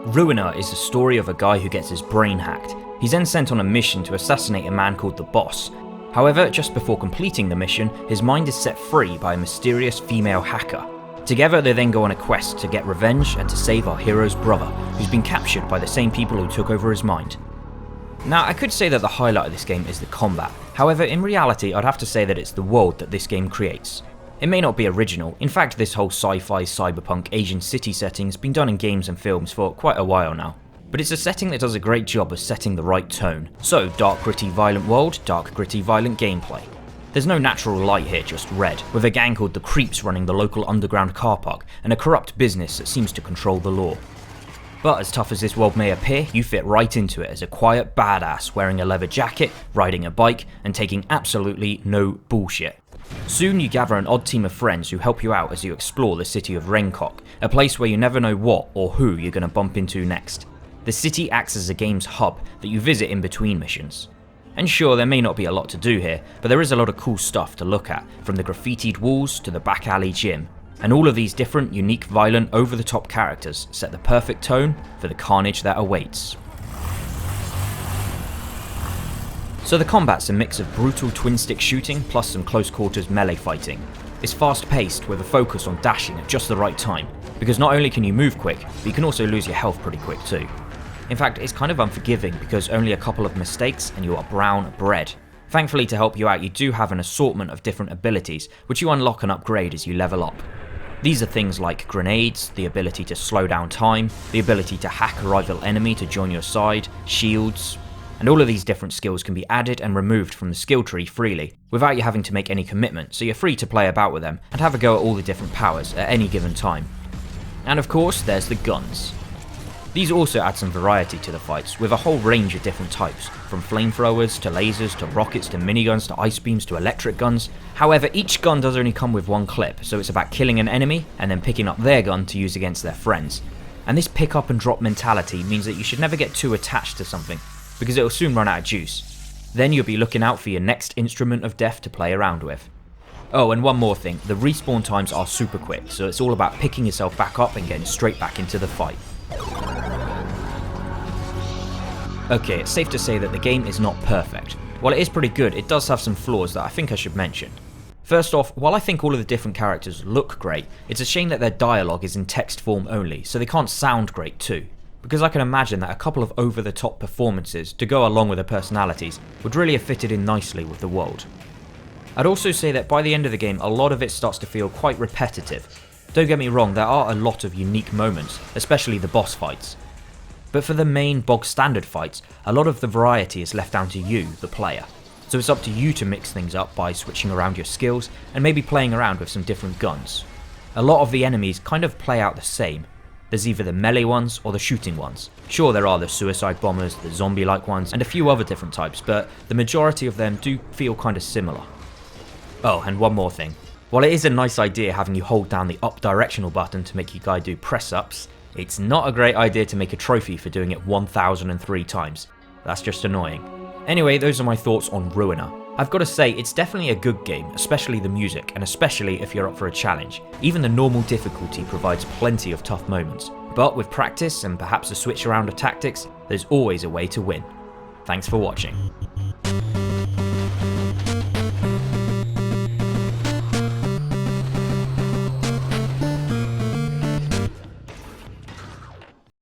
Ruiner is the story of a guy who gets his brain hacked. He's then sent on a mission to assassinate a man called the Boss. However, just before completing the mission, his mind is set free by a mysterious female hacker. Together they then go on a quest to get revenge and to save our hero's brother, who's been captured by the same people who took over his mind. Now, I could say that the highlight of this game is the combat. However, in reality, I'd have to say that it's the world that this game creates. It may not be original. In fact, this whole sci-fi, cyberpunk, Asian city setting has been done in games and films for quite a while now. But it's a setting that does a great job of setting the right tone. So, dark, gritty, violent world, dark, gritty, violent gameplay. There's no natural light here, just red, with a gang called the Creeps running the local underground car park, and a corrupt business that seems to control the law. But as tough as this world may appear, you fit right into it as a quiet badass wearing a leather jacket, riding a bike, and taking absolutely no bullshit. Soon you gather an odd team of friends who help you out as you explore the city of Raincock, a place where you never know what or who you're going to bump into next. The city acts as a game's hub that you visit in between missions. And sure, there may not be a lot to do here, but there is a lot of cool stuff to look at, from the graffitied walls to the back alley gym. And all of these different, unique, violent, over-the-top characters set the perfect tone for the carnage that awaits. So the combat's a mix of brutal twin-stick shooting plus some close-quarters melee fighting. It's fast-paced with a focus on dashing at just the right time, because not only can you move quick, but you can also lose your health pretty quick too. In fact, it's kind of unforgiving because only a couple of mistakes and you are brown bread. Thankfully, to help you out, you do have an assortment of different abilities, which you unlock and upgrade as you level up. These are things like grenades, the ability to slow down time, the ability to hack a rival enemy to join your side, shields, and all of these different skills can be added and removed from the skill tree freely, without you having to make any commitment, so you're free to play about with them and have a go at all the different powers at any given time. And of course, there's the guns. These also add some variety to the fights, with a whole range of different types, from flamethrowers to lasers to rockets to miniguns to ice beams to electric guns. However, each gun does only come with one clip, so it's about killing an enemy and then picking up their gun to use against their friends. And this pick up and drop mentality means that you should never get too attached to something, because it'll soon run out of juice. Then you'll be looking out for your next instrument of death to play around with. Oh, and one more thing, the respawn times are super quick, so it's all about picking yourself back up and getting straight back into the fight. Okay, it's safe to say that the game is not perfect. While it is pretty good, it does have some flaws that I think I should mention. First off, while I think all of the different characters look great, it's a shame that their dialogue is in text form only, so they can't sound great too. Because I can imagine that a couple of over-the-top performances to go along with their personalities would really have fitted in nicely with the world. I'd also say that by the end of the game, a lot of it starts to feel quite repetitive. Don't get me wrong, there are a lot of unique moments, especially the boss fights. But for the main bog standard fights, a lot of the variety is left down to you, the player. So it's up to you to mix things up by switching around your skills and maybe playing around with some different guns. A lot of the enemies kind of play out the same. There's either the melee ones or the shooting ones. Sure, there are the suicide bombers, the zombie-like ones, and a few other different types, but the majority of them do feel kind of similar. Oh, and one more thing. While it is a nice idea having you hold down the up directional button to make your guy do press-ups, it's not a great idea to make a trophy for doing it 1003 times. That's just annoying. Anyway, those are my thoughts on Ruiner. I've got to say, it's definitely a good game, especially the music, and especially if you're up for a challenge. Even the normal difficulty provides plenty of tough moments. But with practice and perhaps a switch around of tactics, there's always a way to win. Thanks for watching.